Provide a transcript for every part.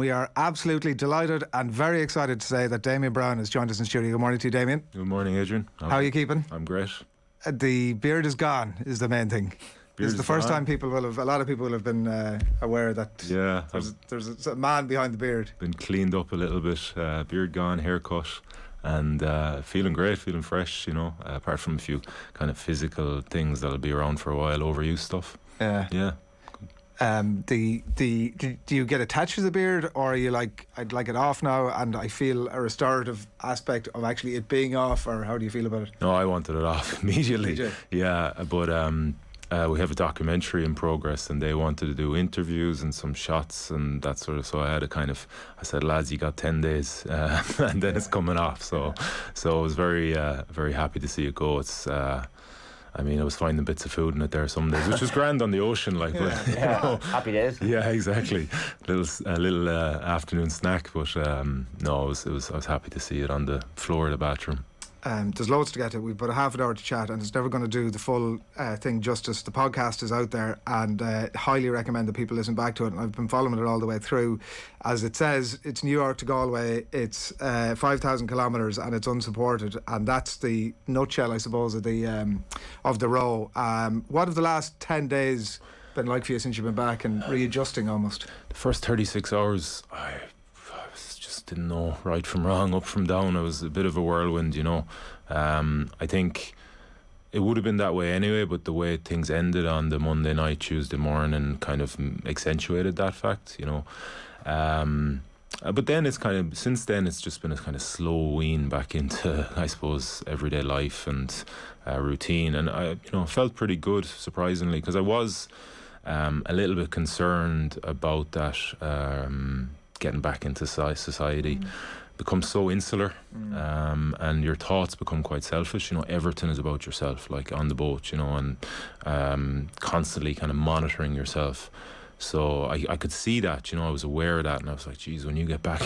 we are absolutely delighted and very excited to say that Damian Browne has joined us in studio. Good morning to you, Damian. Good morning, Adrian. How are you keeping? I'm great. The beard is gone, is the main thing. This is the first time a lot of people will have been aware that there's a man behind the beard. Been cleaned up a little bit, beard gone, haircut, and feeling great, feeling fresh, apart from a few kind of physical things that'll be around for a while, overuse stuff. Yeah. Do you get attached to the beard, or are you like, I'd like it off now and I feel a restorative aspect of actually it being off, or how do you feel about it? No, I wanted it off immediately. Did you? Yeah, but we have a documentary in progress and they wanted to do interviews and some shots and that sort of, so I said, lads, you got 10 days and then it's coming off, so I was very very happy to see it go. It's I was finding bits of food in it there some days, which was grand on the ocean, like. Happy days. Yeah, exactly. A little afternoon snack, but no, I was happy to see it on the floor of the bathroom. There's loads to get to. We've about a half an hour to chat, and it's never going to do the full thing justice. The podcast is out there, and highly recommend that people listen back to it. And I've been following it all the way through. As it says, it's New York to Galway. It's 5,000 kilometres, and it's unsupported. And that's the nutshell, I suppose, of the row. What have the last 10 days been like for you since you've been back and readjusting almost? The first 36 hours, I didn't know right from wrong, up from down. It was a bit of a whirlwind, I think it would have been that way anyway, but the way things ended on the Monday night, Tuesday morning kind of accentuated that fact, but then since then it's just been a kind of slow wean back into, I suppose, everyday life and routine, and I felt pretty good, surprisingly, because I was a little bit concerned about that getting back into society. Becomes so insular, and your thoughts become quite selfish. Everything is about yourself, like on the boat, and constantly kind of monitoring yourself. So I could see that, I was aware of that, and I was like, geez, when you get back,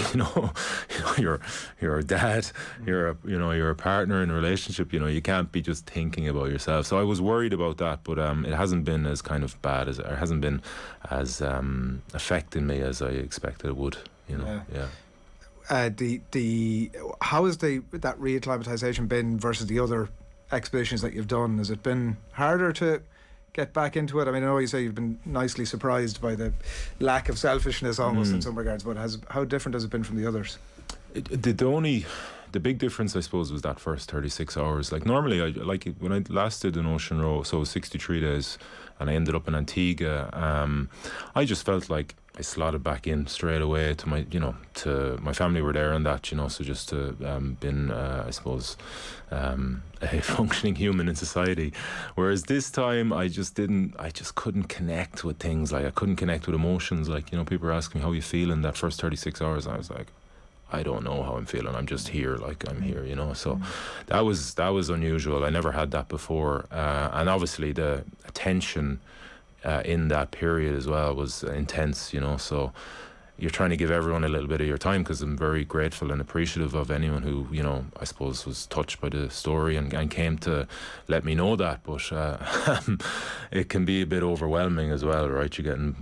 you're a dad, you're a partner in a relationship, you can't be just thinking about yourself. So I was worried about that, but it hasn't been as kind of bad as, or hasn't been as affecting me as I expected it would, Yeah. How has that reacclimatisation been versus the other expeditions that you've done? Has it been harder to get back into it? I know you say you've been nicely surprised by the lack of selfishness almost in some regards, but how different has it been from the others? The big difference, I suppose, was that first 36 hours. Like normally, when I last did an ocean row, so 63 days, and I ended up in Antigua, I just felt like I slotted back in straight away to my family were there and that, so just to been, I suppose, a functioning human in society. Whereas this time, I just couldn't connect with things. Like I couldn't connect with emotions. Like, people were asking me, how you feeling that first 36 hours? And I was like, I don't know how I'm feeling. I'm just here, like I'm here, So that was unusual. I never had that before, and obviously the attention in that period as well was intense, So you're trying to give everyone a little bit of your time, because I'm very grateful and appreciative of anyone who, I suppose, was touched by the story and came to let me know that. But it can be a bit overwhelming as well, right? You're getting,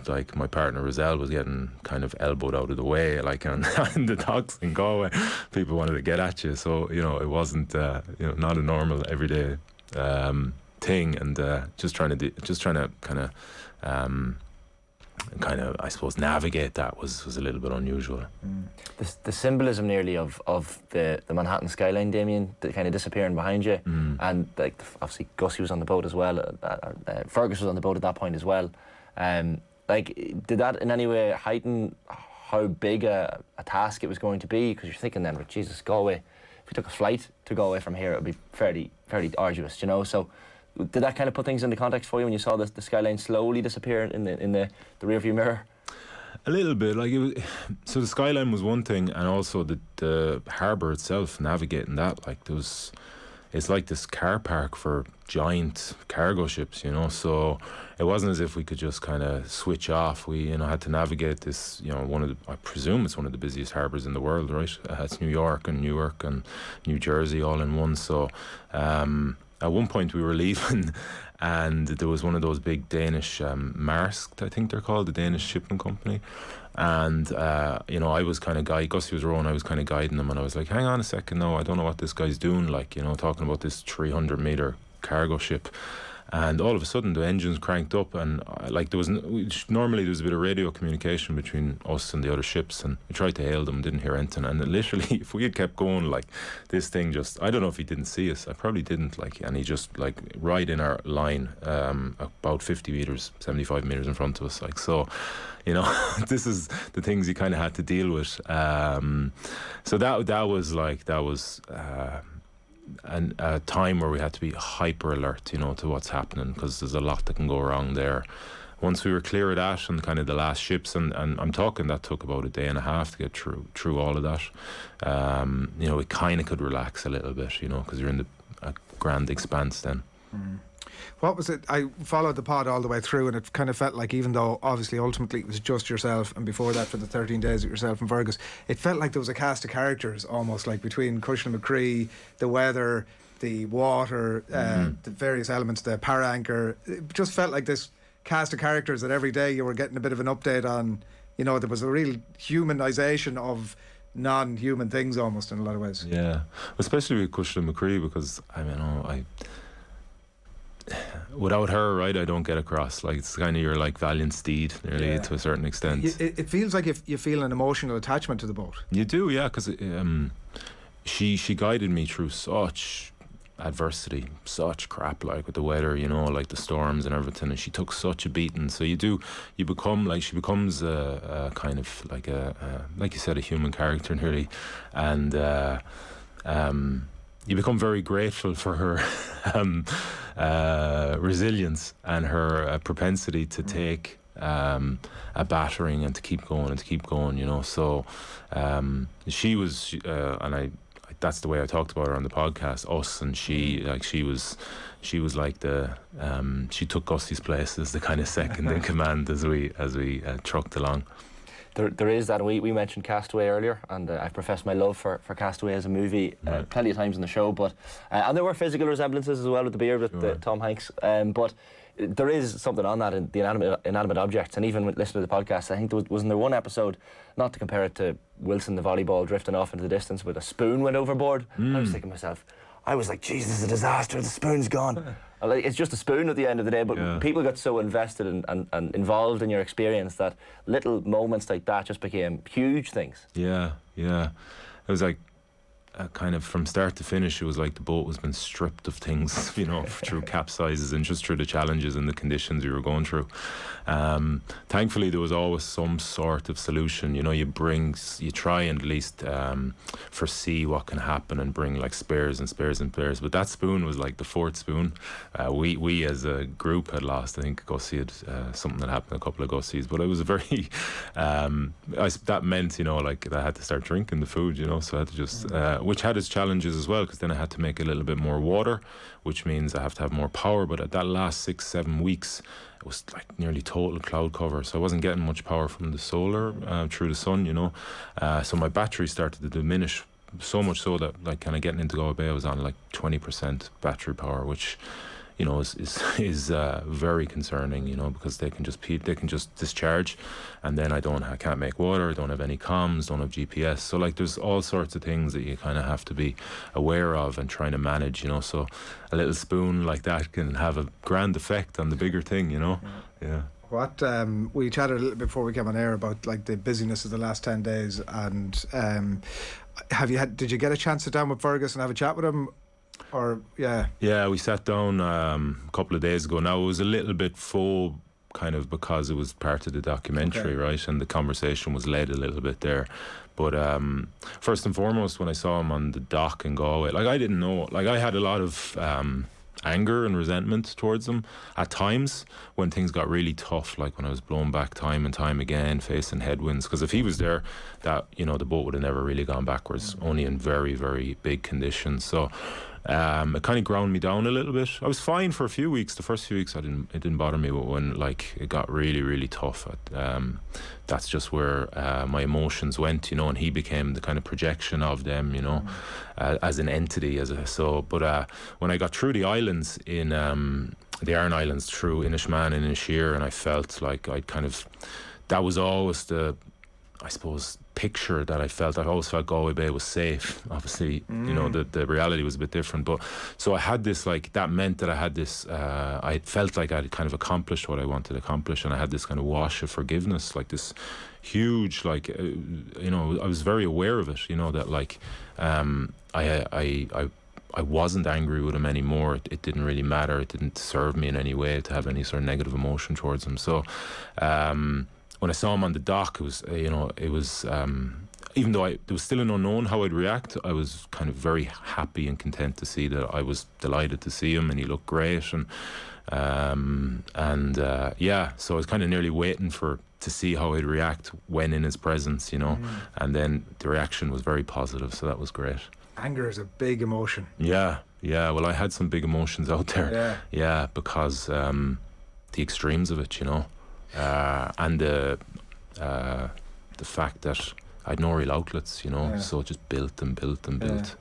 like my partner Roselle was getting kind of elbowed out of the way, like on the docks in Galway. People wanted to get at you, so it wasn't not a normal everyday thing, and just trying to kind of I suppose navigate that was a little bit unusual. The symbolism nearly of the Manhattan skyline, Damian, kind of disappearing behind you, and like obviously Gussie was on the boat as well, Fergus was on the boat at that point as well. Did that in any way heighten how big a task it was going to be? Because you're thinking then, with Jesus, Galway, if we took a flight to Galway from here, it would be fairly arduous, So did that kind of put things into context for you when you saw the skyline slowly disappear in the rearview mirror? A little bit, like it was. So the skyline was one thing, and also the harbour itself, navigating that, like it's like this car park for giant cargo ships, So it wasn't as if we could just kind of switch off. We, had to navigate this. I presume it's one of the busiest harbours in the world, right? It's New York and Newark and New Jersey all in one. So at one point we were leaving, and there was one of those big Danish Maersk, I think they're called, the Danish shipping company. And you know, I was kind of Gussie was rowing, I was kind of guiding them, and I was like, hang on a second, no, I don't know what this guy's doing, like, you know, talking about this 300-meter cargo ship. And all of a sudden the engines cranked up, and like normally there was a bit of radio communication between us and the other ships, and we tried to hail them, didn't hear anything. And literally, if we had kept going, like, this thing just, I don't know if he didn't see us, I probably didn't, like, and he just, like, right in our line, about 50 metres 75 metres in front of us, like. So, you know, this is the things you kind of had to deal with. So that was and a time where we had to be hyper alert, you know, to what's happening, because there's a lot that can go wrong there. Once we were clear of that and kind of the last ships, and I'm talking that took about a day and a half to get through all of that, you know, we kind of could relax a little bit, you know, because you're in a grand expanse then. What was it? I followed the pod all the way through, and it kind of felt like, even though obviously ultimately it was just yourself, and before that for the 13 days with yourself and Fergus, it felt like there was a cast of characters almost, like between Cushing and McCree, the weather, the water, the various elements, the para anchor. It just felt like this cast of characters that every day you were getting a bit of an update on. You know, there was a real humanisation of non-human things almost in a lot of ways. Yeah, especially with Cushing and McCree, because I mean, without her, right, I don't get across. Like, it's kind of your, like, valiant steed, nearly, to a certain extent. It feels like if you feel an emotional attachment to the boat. You do, yeah, because she guided me through such adversity, such crap, like with the weather, you know, like the storms and everything, and she took such a beating. So you become, like, she becomes a kind of like like you said, a human character nearly, and you become very grateful for her resilience and her propensity to take a battering and to keep going, you know. So she was, and that's the way I talked about her on the podcast, us, and she was like she took Gussie's place as the kind of second in command as we trucked along. There is that. We mentioned Castaway earlier, and I professed my love for Castaway as a movie plenty of times in the show. But and there were physical resemblances as well with the beard with Tom Hanks. But there is something on that in the inanimate objects, and even with listening to the podcast, I think wasn't there one episode, not to compare it to Wilson the volleyball drifting off into the distance, with a spoon went overboard. I was thinking to myself, I was like, Jesus, this is a disaster, the spoon's gone. Like, it's just a spoon at the end of the day, but people got so invested and involved in your experience that little moments like that just became huge things. Yeah. It was like, kind of from start to finish, it was like the boat was been stripped of things, you know, through capsizes and just through the challenges and the conditions we were going through. Thankfully, there was always some sort of solution. You know, you try and at least foresee what can happen and bring, like, spares. But that spoon was like the fourth spoon. We as a group had lost. I think Gussie had something that happened, a couple of Gussies. But it was a very that meant, you know, like, that I had to start drinking the food, you know, so I had to just which had its challenges as well, because then I had to make a little bit more water, which means I have to have more power. But at that last 6-7 weeks, it was like nearly total cloud cover, so I wasn't getting much power from the solar through the sun, you know. So my battery started to diminish, so much so that, like, kind of getting into Galway Bay, I was on like 20% battery power, which, you know, is very concerning, you know, because they can just discharge, and then I can't make water, I don't have any comms, don't have GPS. So, like, there's all sorts of things that you kind of have to be aware of and trying to manage, you know. So a little spoon like that can have a grand effect on the bigger thing, you know. Yeah. What we chatted a little bit before we came on air about, like, the busyness of the last 10 days, and did you get a chance to sit down with Fergus and have a chat with him? Or yeah, we sat down a couple of days ago. Now, it was a little bit faux, kind of, because it was part of the documentary, right, and the conversation was led a little bit there. But first and foremost, when I saw him on the dock in Galway, like, I didn't know, like, I had a lot of anger and resentment towards him at times when things got really tough, like when I was blown back time and time again, facing headwinds. Because if he was there, that, you know, the boat would have never really gone backwards, only in very, very big conditions. So it kind of ground me down a little bit. I was fine for a few weeks. The first few weeks it didn't bother me, but when like it got really, really tough, that's just where my emotions went, you know, and he became the kind of projection of them, you know, as an entity, but when I got through the islands in the Aran Islands, through Inishmaan and Inisheer, and I felt like that was always the, I suppose, picture that I felt. I always felt Galway Bay was safe. Obviously, you know, the reality was a bit different. But so I had this, like, that meant that I had this, I felt like I'd kind of accomplished what I wanted to accomplish, and I had this kind of wash of forgiveness, like this huge, like, you know, I was very aware of it, you know, that like, I wasn't angry with him anymore. It didn't really matter. It didn't serve me in any way to have any sort of negative emotion towards him. So, when I saw him on the dock, it was, you know, it was, even though there was still an unknown how I'd react, I was kind of very happy and content to see that. I was delighted to see him, and he looked great, and yeah, so I was kind of nearly waiting to see how he'd react when in his presence, you know, and then the reaction was very positive, so that was great. Anger is a big emotion. Yeah, well, I had some big emotions out there. Yeah, because the extremes of it, you know. And the fact that I had no real outlets, you know, so it just built and built and built.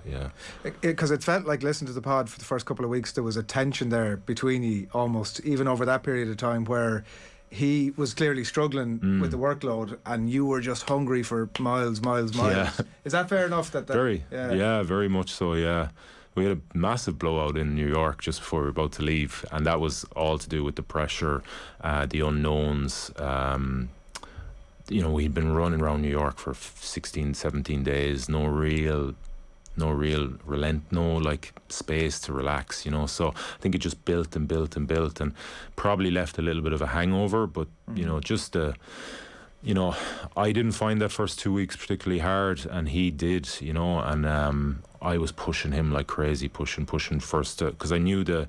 Because it felt like, listening to the pod for the first couple of weeks, there was a tension there between you, almost even over that period of time, where he was clearly struggling with the workload, and you were just hungry for miles. Yeah. Is that fair enough? Very much so. Yeah. We had a massive blowout in New York just before we were about to leave, and that was all to do with the pressure, the unknowns. You know, we'd been running around New York for 16, 17 days, no like space to relax, you know. So I think it just built and built and built, and probably left a little bit of a hangover. But you know, just you know, I didn't find that first 2 weeks particularly hard, and he did, you know, and I was pushing him like crazy, pushing first, because I knew the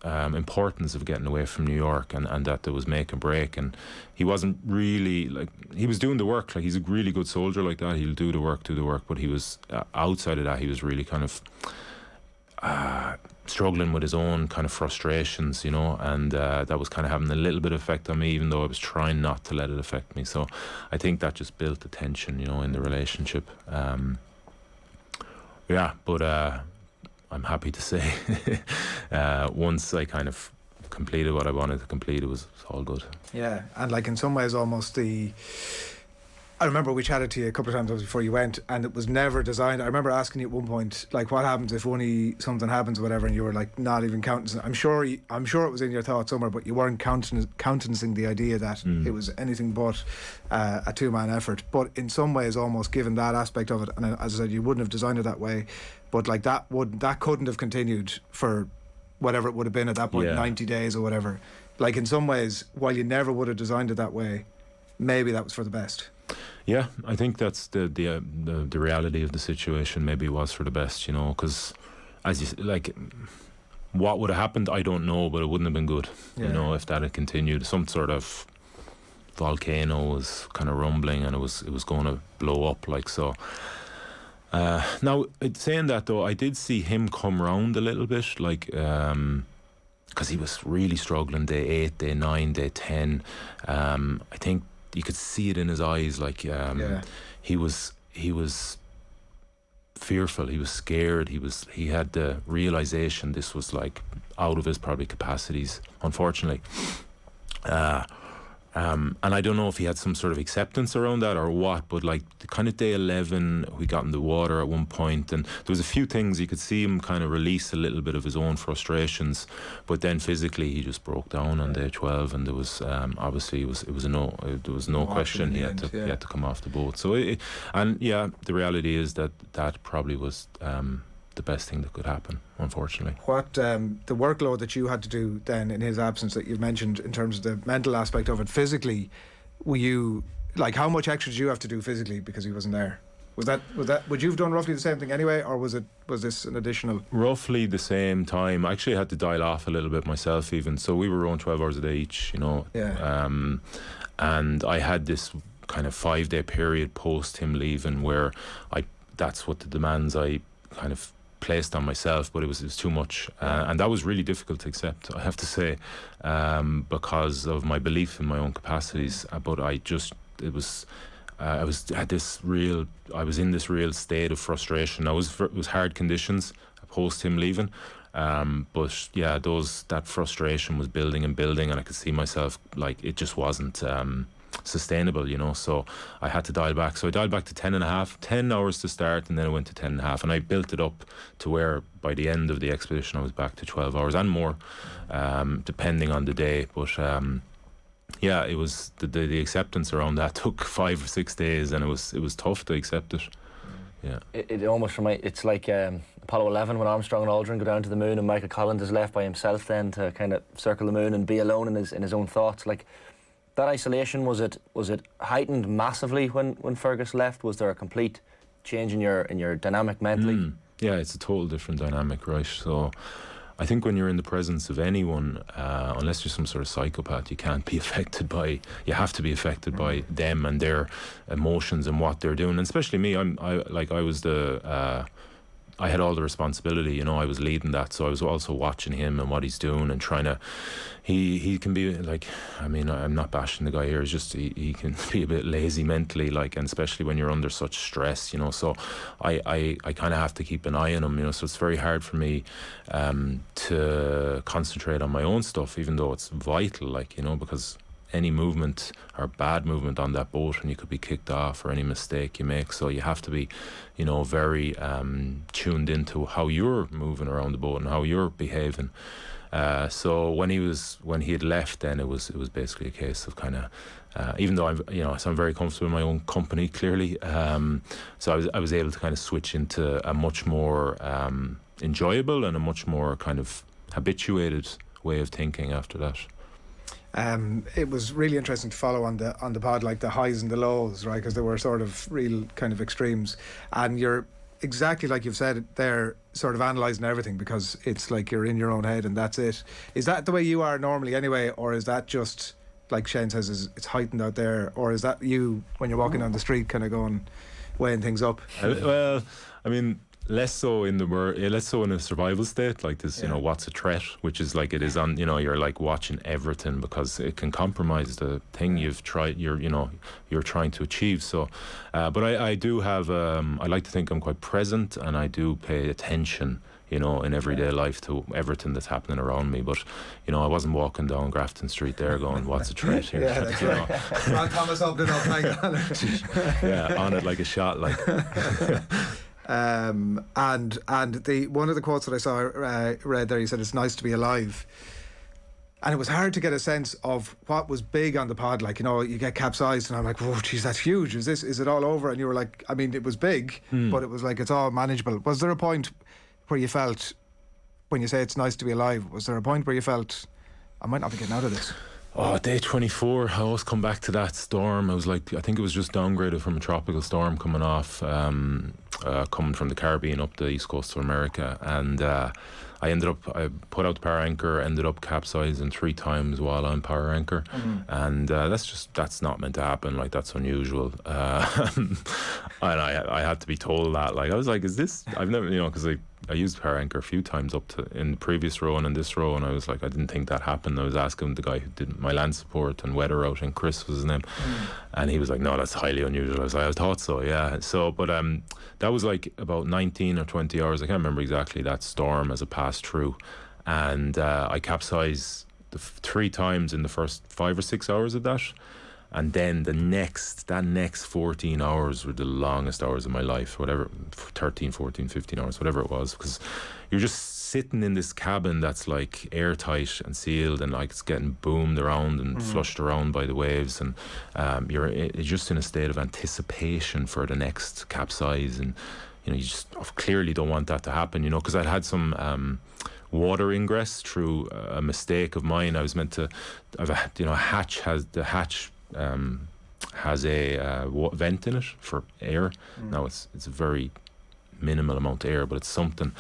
importance of getting away from New York, and that there was make and break, and he wasn't really, like, he was doing the work, like, he's a really good soldier like that, he'll do the work, but he was, outside of that, he was really kind of struggling with his own kind of frustrations, you know, and that was kind of having a little bit of effect on me, even though I was trying not to let it affect me. So I think that just built the tension, you know, in the relationship. But I'm happy to say once I kind of completed what I wanted to complete, it was all good. Yeah, and like in some ways almost I remember we chatted to you a couple of times before you went, and it was never designed. I remember asking you at one point, like, what happens if only something happens or whatever, and you were like, not even counting. I'm sure it was in your thoughts somewhere, but you weren't countenancing the idea that it was anything but a two-man effort. But in some ways, almost given that aspect of it, and as I said, you wouldn't have designed it that way, but like that couldn't have continued for whatever it would have been at that point, 90 days or whatever. Like, in some ways, while you never would have designed it that way, maybe that was for the best. Yeah, I think that's the reality of the situation. Maybe it was for the best, you know, because as you like, what would have happened, I don't know, but it wouldn't have been good, you know, if that had continued. Some sort of volcano was kind of rumbling, and it was going to blow up, like so. Now, saying that though, I did see him come round a little bit, like, because he was really struggling day 8, day 9, day 10. I think you could see it in his eyes, like he was fearful, he was scared, he had the realization this was like out of his probably capacities, unfortunately. And I don't know if he had some sort of acceptance around that or what, but like the kind of day 11, we got in the water at one point, and there was a few things you could see him kind of release a little bit of his own frustrations, but then physically he just broke down on day 12, and there was obviously there was no question he had to come off the boat. So the reality is that probably was the best thing that could happen, unfortunately. What the workload that you had to do then in his absence that you've mentioned, in terms of the mental aspect of it, physically, were you, like, how much extra did you have to do physically because he wasn't there? Would you have done roughly the same thing anyway, or was this an additional? Roughly the same time. I actually had to dial off a little bit myself even, so we were around 12 hours a day each, you know. And I had this kind of 5-day period post him leaving where that's what the demands I kind of placed on myself, but it was too much, and that was really difficult to accept, I have to say, because of my belief in my own capacities. But I was in this real state of frustration. It was hard conditions post him leaving, but yeah, that frustration was building and building, and I could see myself like it just wasn't sustainable, so I had to dial back. So I dialed back to 10 hours to start, and then I went to 10.5, and I built it up to where by the end of the expedition I was back to 12 hours and more, depending on the day. But yeah, it was the acceptance around that took 5 or 6 days, and it was tough to accept it. Yeah, it almost reminds. It's like Apollo 11 when Armstrong and Aldrin go down to the moon, and Michael Collins is left by himself then to kind of circle the moon and be alone in his own thoughts. Like, that isolation, was it heightened massively when Fergus left? Was there a complete change in your dynamic mentally? Yeah, it's a total different dynamic, right? So I think when you're in the presence of anyone, unless you're some sort of psychopath, you have to be affected by them and their emotions and what they're doing. And especially me, I had all the responsibility, I was leading that, so I was also watching him and what he's doing and trying to. He can be like, I mean, I'm not bashing the guy here. It's just he can be a bit lazy mentally, like, and especially when you're under such stress, So I kind of have to keep an eye on him, So it's very hard for me to concentrate on my own stuff, even though it's vital, like, because any movement or bad movement on that boat and you could be kicked off, or any mistake you make. So you have to be, very tuned into how you're moving around the boat and how you're behaving. So when he had left, then it was basically a case of kind of, even though I'm very comfortable in my own company, clearly. So I was able to kind of switch into a much more enjoyable and a much more kind of habituated way of thinking after that. It was really interesting to follow on the pod, like the highs and the lows, right? Because there were sort of real kind of extremes, and you're exactly like you've said, they're sort of analysing everything, because it's like you're in your own head and that's it. Is that the way you are normally anyway, or is that just, like Shane says, it's heightened out there, or is that you when you're walking down the street kind of weighing things up? Well, I mean, less so in a survival state like this, what's a threat, which is like it is on, you're like watching everything, because it can compromise the thing you're trying to achieve. So but I do have I like to think I'm quite present, and I do pay attention, in everyday life to everything that's happening around me. But I wasn't walking down Grafton Street there going, what's a threat here? Yeah, that's right. Ron Thomas Upton, I'll hang on it. Yeah, on it like a shot, like. And one of the quotes that I saw read there, he said, "It's nice to be alive." And it was hard to get a sense of what was big on the pod. Like, you get capsized, and I'm like, whoa, geez, that's huge. Is it all over? And you were like, I mean, it was big, but it was like, it's all manageable. Was there a point where you felt, when you say it's nice to be alive, was there a point where you felt, I might not be getting out of this? Oh, day 24, I always come back to that storm. I was like, I think it was just downgraded from a tropical storm coming off, coming from the Caribbean up the east coast of America. And I put out the power anchor, ended up capsizing 3 times while on power anchor. And that's not meant to happen. Like, that's unusual. And I had to be told that. Like, I was like, is this, I've never, because I used power anchor a few times up to in the previous row and in this row, and I was like, I didn't think that happened. I was asking the guy who did my land support and weather routing, Chris was his name, and he was like, no, that's highly unusual. I was like, I thought so, yeah. So, but that was like about 19 or 20 hours, I can't remember exactly, that storm as it passed through, and I capsized 3 times in the first 5 or 6 hours of that. And then that next 14 hours were the longest hours of my life, whatever, 13, 14, 15 hours, whatever it was, because you're just sitting in this cabin that's like airtight and sealed, and like it's getting boomed around and flushed around by the waves, and you're just in a state of anticipation for the next capsize, and you just clearly don't want that to happen, because I'd had some water ingress through a mistake of mine. I was meant to, hatch has a vent in it for air. Now it's a very minimal amount of air, but it's something,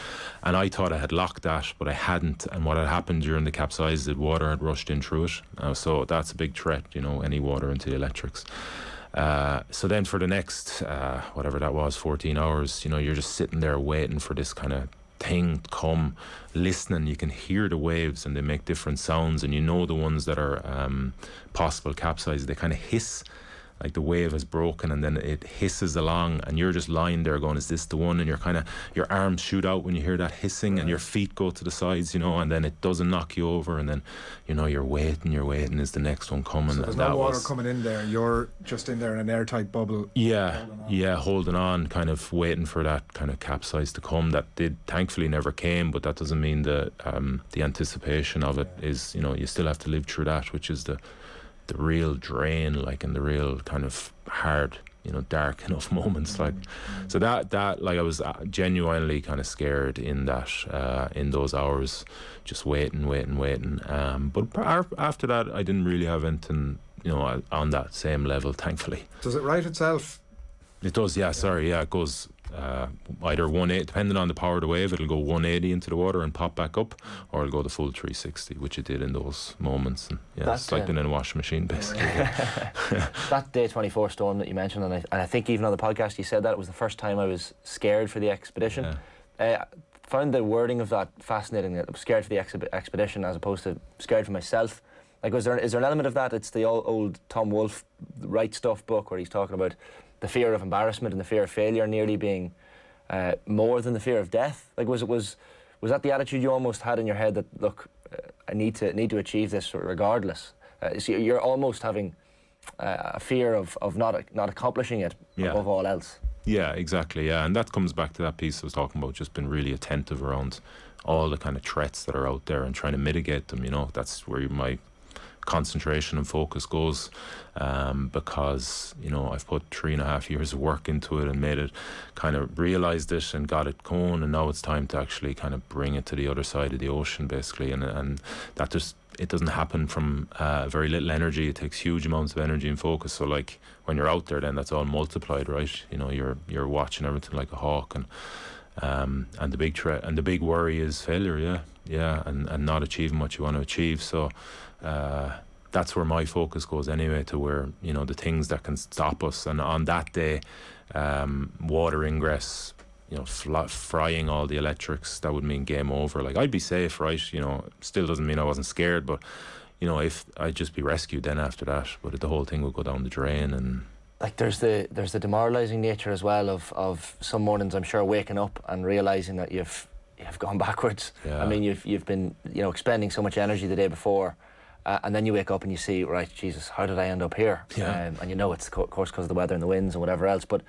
and I thought I had locked that, but I hadn't. And what had happened during the capsize, the water had rushed in through it, so that's a big threat, any water into the electrics. So then for the next whatever that was, 14 hours, you're just sitting there waiting for this kind of thing come, listening. You can hear the waves and they make different sounds, and you know the ones that are possible capsize. They kind of hiss, like the wave has broken, and then it hisses along, and you're just lying there going, is this the one? And you're kind of, your arms shoot out when you hear that hissing, and your feet go to the sides, you know, and then it doesn't knock you over, and then, you know, you're waiting, is the next one coming? So there's no water coming in there, you're just in there in an airtight bubble. Holding on, kind of waiting for that kind of capsize to come. That did thankfully never came, but that doesn't mean the anticipation of it is, you know, you still have to live through that, which is the real drain, like, and the real kind of hard, you know, dark enough moments, like. So that like, I was genuinely kind of scared in that in those hours, just waiting. But after that, I didn't really have anything, you know, on that same level, thankfully. Does it right itself? It does, yeah. Sorry, yeah. It goes either 180, depending on the power of the wave, it'll go 180 into the water and pop back up, or it'll go the full 360, which it did in those moments. And yeah, it's like being in a washing machine, basically. That day 24 storm that you mentioned, and I think even on the podcast you said that it was the first time I was scared for the expedition. Found the wording of that fascinating, that I was scared for the expedition as opposed to scared for myself. Like, is there an element of that? It's the old Tom Wolfe Right Stuff book where he's talking about the fear of embarrassment and the fear of failure nearly being more than the fear of death. Like, was that the attitude you almost had in your head, that look, I need to achieve this regardless? So you're almost having a fear of not accomplishing it above all else. Yeah, exactly. Yeah, and that comes back to that piece I was talking about, just being really attentive around all the kind of threats that are out there and trying to mitigate them. You know, that's where my concentration and focus goes, because, you know, I've put 3.5 years of work into it and made it, kind of realised it and got it going, and now it's time to actually kind of bring it to the other side of the ocean, basically, and that just, it doesn't happen from very little energy. It takes huge amounts of energy and focus. So, like, when you're out there, then that's all multiplied, right? You know, you're watching everything like a hawk, and the big threat and the big worry is failure, and not achieving what you want to achieve. So that's where my focus goes anyway, to where, you know, the things that can stop us. And on that day, water ingress, you know, frying all the electrics, that would mean game over. Like, I'd be safe, right? You know, still doesn't mean I wasn't scared, but, you know, if I'd just be rescued then after that, but the whole thing would go down the drain. And like, there's the demoralising nature as well of some mornings, I'm sure, waking up and realising that you've gone backwards. I mean, you've been, you know, expending so much energy the day before, and then you wake up and you see, right, Jesus, how did I end up here? And you know it's, of course, because of the weather and the winds and whatever else, but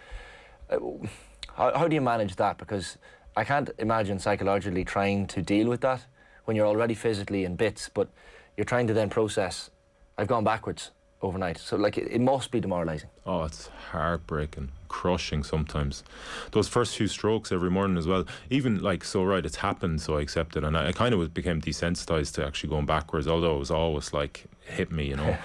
how do you manage that? Because I can't imagine psychologically trying to deal with that when you're already physically in bits, but you're trying to then process, I've gone backwards overnight. So, like, it must be demoralising. Oh, it's heartbreaking, crushing sometimes. Those first few strokes every morning as well. Even, like, so, right, it's happened, so I accept it. And I kind of became desensitised to actually going backwards, although it was always, like, hit me, you know.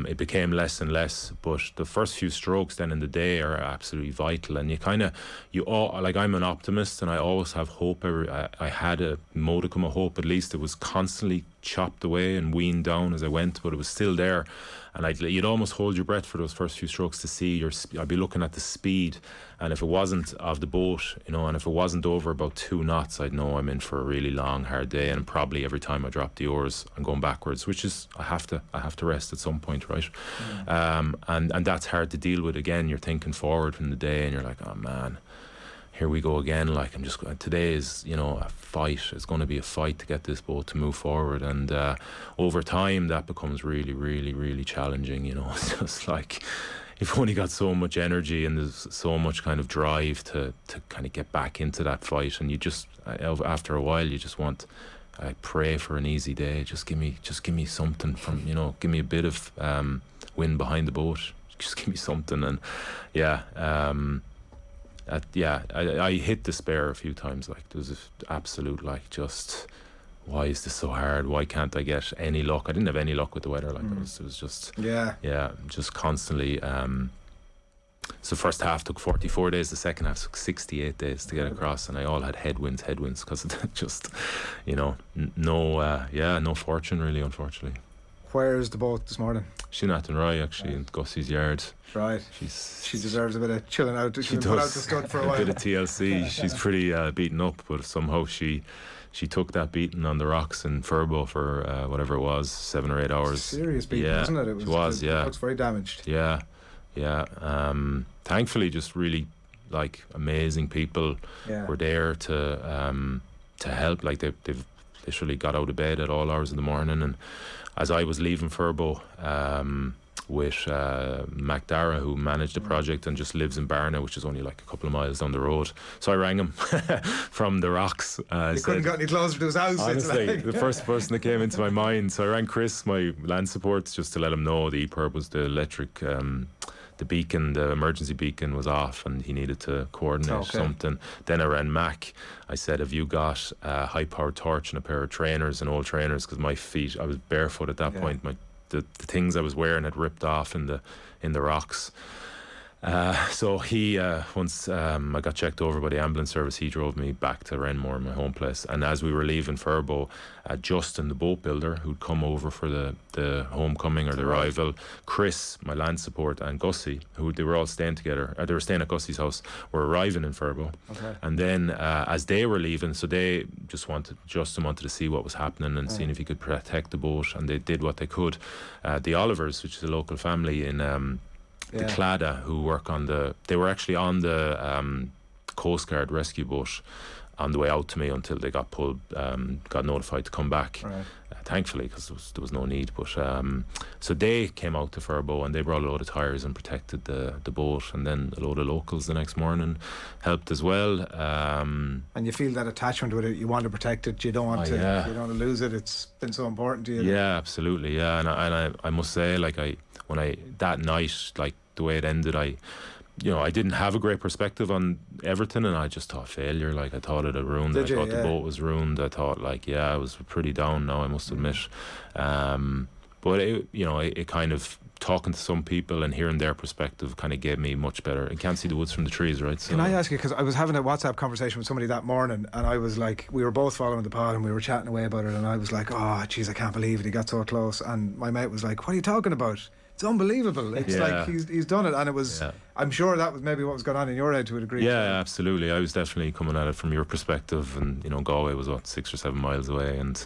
It became less and less, but the first few strokes then in the day are absolutely vital. And like, I'm an optimist and I always have hope. I had a modicum of hope, at least. It was constantly chopped away and weaned down as I went, but it was still there. And you'd almost hold your breath for those first few strokes to see I'd be looking at the speed, and if it wasn't of the boat, you know, and if it wasn't over about 2 knots, I'd know I'm in for a really long, hard day. And probably every time I drop the oars, I'm going backwards, which is, I have to rest at some point, right? And that's hard to deal with. Again, you're thinking forward from the day, and you're like, oh man, here we go again. Like, today is, you know, a fight. It's going to be a fight to get this boat to move forward. And over time, that becomes really, really, really challenging. You know, it's just like, you've only got so much energy and there's so much kind of drive to kind of get back into that fight. And you just, after a while, you just want, I pray for an easy day. Just give me something from, you know, give me a bit of wind behind the boat. Just give me something. And I hit despair a few times. Like, there was an absolute, like, just, why is this so hard? Why can't I get any luck? I didn't have any luck with the weather. Like, it was just, just constantly. So the first half took 44 days. The second half took 68 days to get across, and I all had headwinds because of that. Just, you know, no fortune really, unfortunately. Where's the boat this morning? She's in Athenry, actually, in Gussie's yard. Right. She deserves a bit of chilling out. She does. Put out the stud for a while. A bit of TLC. She's pretty beaten up, but somehow she took that beating on the rocks in Furbo for whatever it was, 7 or 8 hours. Serious beating, wasn't it? It was. It looks very damaged. Yeah. Thankfully, just really like amazing people were there to help. Like they've literally got out of bed at all hours of the morning, and as I was leaving Furbo with Mac Dara, who managed the project and just lives in Barna, which is only like a couple of miles down the road. So I rang him from the rocks. You couldn't get any closer to his house. Honestly, the first person that came into my mind. So I rang Chris, my land support, just to let him know the EPIRB was the electric. The beacon, the emergency beacon was off and he needed to coordinate something. Then I rang Mac. I said, have you got a high-powered torch and a pair of trainers and old trainers? Because my feet, I was barefoot at that point. The things I was wearing had ripped off in the rocks. So he once I got checked over by the ambulance service, he drove me back to Renmore, my home place. And as we were leaving Furbo, Justin, the boat builder, who'd come over for the homecoming or the arrival, Chris, my land support, and Gussie, who they were all staying together, they were staying at Gussie's house, were arriving in Furbo. And then as they were leaving, so Justin wanted to see what was happening and seeing if he could protect the boat, and they did what they could. The Olivers, which is a local family in the Clada, who work they were actually on the Coast Guard rescue boat on the way out to me until they got notified to come back. Thankfully, because there was no need. But so they came out to Furbo and they brought a load of tyres and protected the boat, and then a load of locals the next morning helped as well. And you feel that attachment with it. You want to protect it. You don't want you don't want to lose it. It's been so important to you. Yeah, absolutely. Yeah, and I must say, like that night, like the way it ended, I didn't have a great perspective on Everton, and I just thought failure. Like I thought it had ruined. I thought the boat was ruined. I thought I was pretty down now, I must admit. But it kind of, talking to some people and hearing their perspective kind of gave me much better. You can't see the woods from the trees, right? So, can I ask you, because I was having a WhatsApp conversation with somebody that morning, and I was like, we were both following the pod and we were chatting away about it, and I was like, oh geez, I can't believe it, he got so close. And my mate was like, what are you talking about? It's unbelievable. It's like he's done it, and it was. I'm sure that was maybe what was going on in your head to a degree. Yeah, absolutely. I was definitely coming at it from your perspective, and Galway was 6 or 7 miles away, and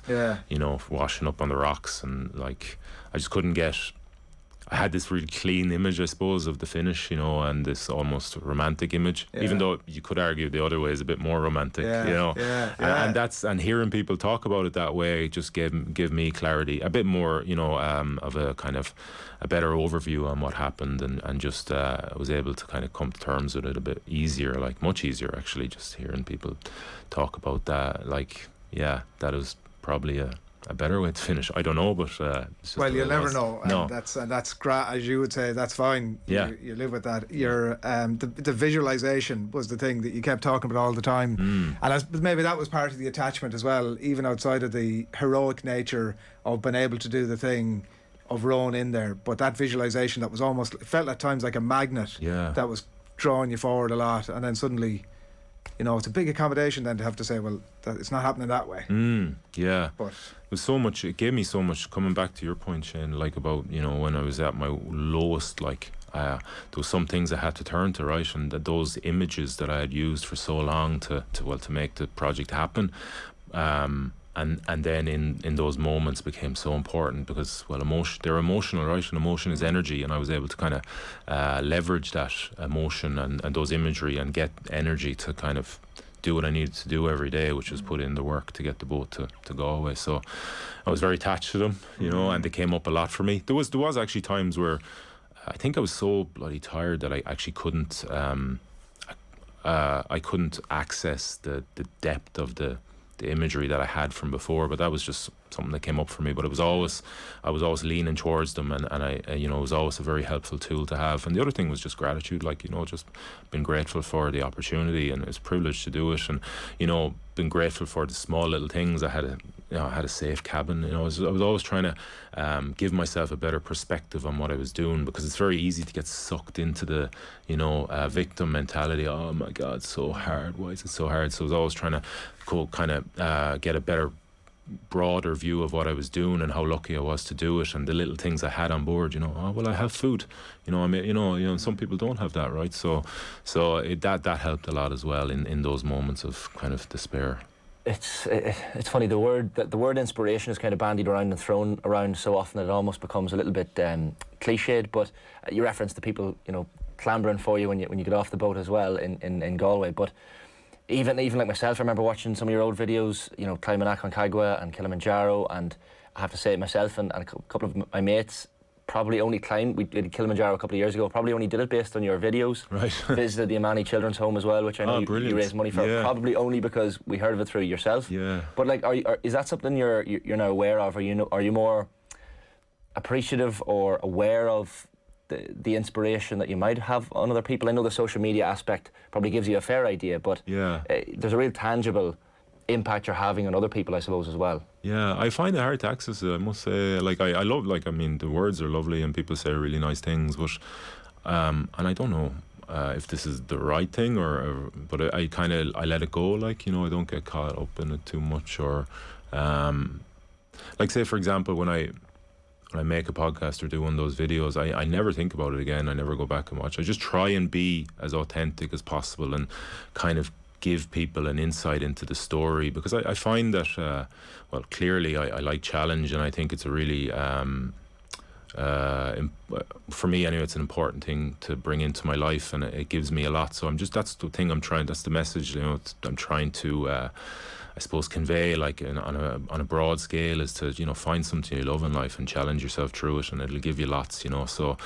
washing up on the rocks, and like I just couldn't get. I had this really clean image, I suppose, of the finish, and this almost romantic image. Even though you could argue the other way is a bit more romantic, and hearing people talk about it that way just gave me clarity, a bit more, of a kind of a better overview on what happened, and just was able to kind of come to terms with it a bit easier, like much easier actually. Just hearing people talk about that, that was probably a better way to finish. I don't know, but well, you'll never know. No, that's great, as you would say. That's fine. You live with that. Your the visualization was the thing that you kept talking about all the time, and maybe that was part of the attachment as well, even outside of the heroic nature of being able to do the thing of rowing in there. But that visualization that was almost, it felt at times like a magnet that was drawing you forward a lot, and then suddenly. It's a big accommodation then to have to say, well, it's not happening that way. But it was so much. It gave me so much. Coming back to your point, Shane, like about when I was at my lowest, there was some things I had to turn to, right, and those images that I had used for so long to make the project happen. And then in those moments became so important because, they're emotional, right? And emotion is energy, and I was able to kind of leverage that emotion and those imagery and get energy to kind of do what I needed to do every day, which was put in the work to get the boat to Galway. So I was very attached to them, and they came up a lot for me. There was actually times where I think I was so bloody tired that I actually couldn't access the depth of the imagery that I had from before, but that was just something that came up for me. But I was always leaning towards them, and I it was always a very helpful tool to have. And the other thing was just gratitude, just been grateful for the opportunity, and it's a privilege to do it, and been grateful for the small little things. I had a safe cabin. I was always trying to give myself a better perspective on what I was doing, because it's very easy to get sucked into the victim mentality. Oh my God, so hard. Why is it so hard? So I was always trying to get a better broader view of what I was doing and how lucky I was to do it, and the little things I had on board. Oh well, I have food. I mean, some people don't have that, right? So that helped a lot as well in those moments of kind of despair. It's funny, the word inspiration is kind of bandied around and thrown around so often that it almost becomes a little bit cliched. But you referenced the people clambering for you when you get off the boat as well in Galway. But even like myself, I remember watching some of your old videos, climbing Aconcagua and Kilimanjaro, and I have to say myself and a couple of my mates probably only climbed. We did Kilimanjaro a couple of years ago. Probably only did it based on your videos. Right. Visited the Amani Children's Home as well, which I know you raised money for. Yeah. Probably only because we heard of it through yourself. Yeah. But like, is that something you're now aware of? Are you more appreciative or aware of the inspiration that you might have on other people? I know the social media aspect probably gives you a fair idea, but there's a real tangible impact you're having on other people, I suppose, as well. Yeah, I find it hard to access it, I must say. Like, I love, like, I mean, the words are lovely and people say really nice things, but and I don't know if this is the right thing, but I kind of let it go, like, I don't get caught up in it too much, or like, say for example, when I make a podcast or do one of those videos, I never think about it again. I never go back and watch. I just try and be as authentic as possible and kind of give people an insight into the story, because I find that well, clearly I like challenge, and I think it's a really for me anyway, it's an important thing to bring into my life, and it gives me a lot. So that's the thing that's the message, I'm trying to I suppose convey, like, on a broad scale, is to find something you love in life and challenge yourself through it, and it'll give you lots. So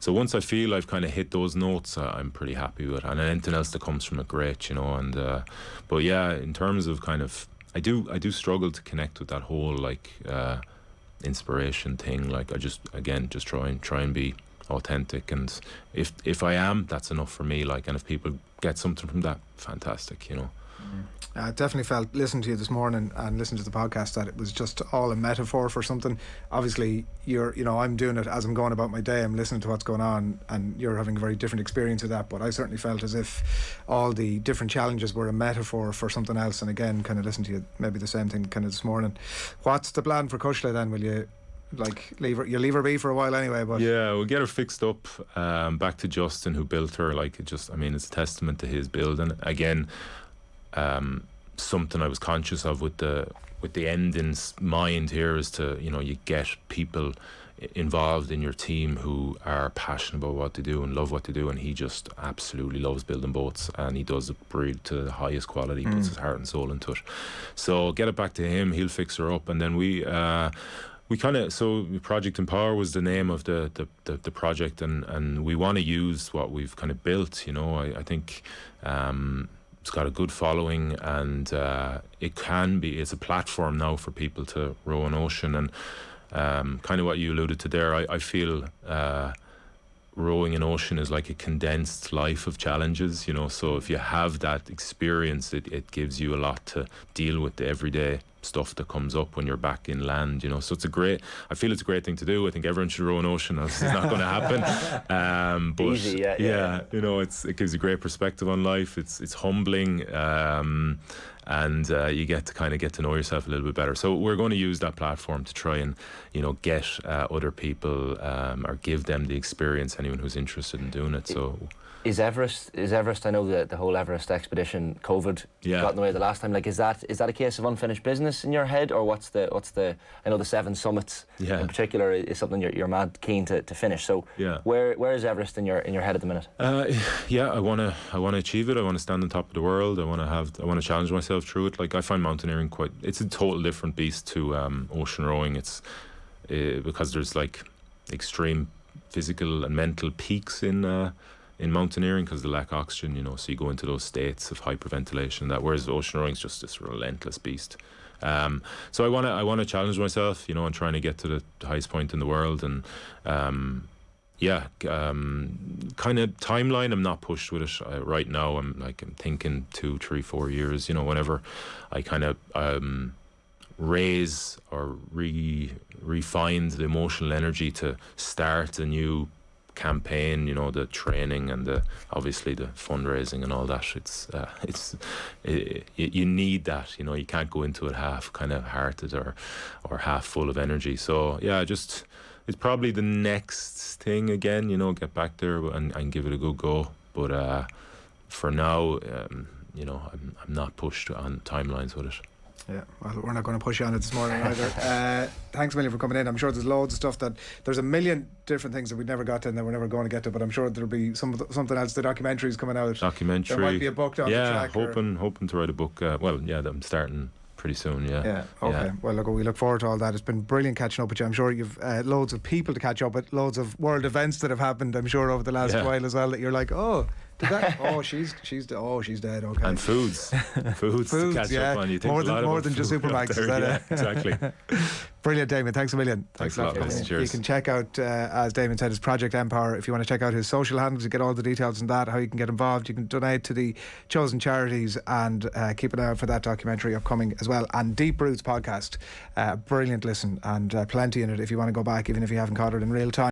once I feel I've kind of hit those notes, I'm pretty happy with it, and anything else that comes from it, great. And but yeah, in terms of kind of, I do struggle to connect with that whole like inspiration thing. Like, I just try and be authentic, and if I am, that's enough for me. Like, and if people get something from that, fantastic. I definitely felt, listening to you this morning and listening to the podcast, that it was just all a metaphor for something. Obviously, I'm doing it as I'm going about my day. I'm listening to what's going on, and you're having a very different experience of that. But I certainly felt as if all the different challenges were a metaphor for something else. And again, kind of listening to you, maybe the same thing kind of this morning. What's the plan for Cushla then? Will you leave her be for a while anyway? But yeah, we'll get her fixed up. Back to Justin, who built her. Like, it's a testament to his build. And again, something I was conscious of with the end in mind here is to you get people involved in your team who are passionate about what they do and love what they do, and he just absolutely loves building boats, and he does it to the highest quality. He puts his heart and soul into it. So get it back to him, he'll fix her up, and then we kind of, so Project Empower was the name of the project, and we want to use what we've kind of built. I think it's got a good following, and it's a platform now for people to row an ocean, and kind of what you alluded to there. I feel rowing an ocean is like a condensed life of challenges, so if you have that experience, it gives you a lot to deal with the everyday stuff that comes up when you're back in land, so I feel it's a great thing to do. I think everyone should row an ocean, else it's not going to happen. But easy, yeah. It gives a great perspective on life. It's humbling, and you get to know yourself a little bit better. So we're going to use that platform to try and get other people, or give them the experience, anyone who's interested in doing it. So Is Everest, I know the whole Everest expedition, COVID got in the way the last time. Like, is that a case of unfinished business in your head, or what's the I know the 7 summits in particular is something you're mad keen to finish. So where is Everest in your head at the minute? I want to achieve it. I want to stand on top of the world. I want to challenge myself through it. Like, I find mountaineering it's a total different beast to ocean rowing. It's because there's like extreme physical and mental peaks in mountaineering because of the lack of oxygen, so you go into those states of hyperventilation, whereas ocean rowing is just this relentless beast. So I want to challenge myself, and trying to get to the highest point in the world, and kind of timeline, I'm not pushed with it right now. I'm thinking 2, 3, 4 years, whenever I kind of raise or refine the emotional energy to start a new campaign, you know, the training and obviously the fundraising and all that. You need that, you know. You can't go into it half kind of hearted or half full of energy. So yeah, it's probably the next thing again, you know, get back there and give it a good go. But for now, you know, I'm not pushed on timelines with it. Yeah, well, we're not going to push you on it this morning either. Thanks a million for coming in. I'm sure there's loads of stuff there's a million different things that we've never got to and that we're never going to get to, but I'm sure there'll be something else. The documentary's coming out. Documentary. There might be a book down the track. Hoping to write a book. I'm starting pretty soon. Yeah. Okay. Yeah. Well, look, we look forward to all that. It's been brilliant catching up with you. I'm sure you've loads of people to catch up with, loads of world events that have happened. I'm sure over the last while as well that you're like, oh. Did that? Oh, she's dead. Okay. And foods to catch up on. You think more than just supermarkets. Is that it? Exactly. Brilliant, Damien. Thanks a million. Thanks a lot. Cheers. You can check out, as Damien said, his Project Empower. If you want to check out his social handles, you get all the details on that, how you can get involved. You can donate to the chosen charities, and keep an eye out for that documentary upcoming as well. And Deep Roots podcast, brilliant listen, and plenty in it if you want to go back, even if you haven't caught it in real time.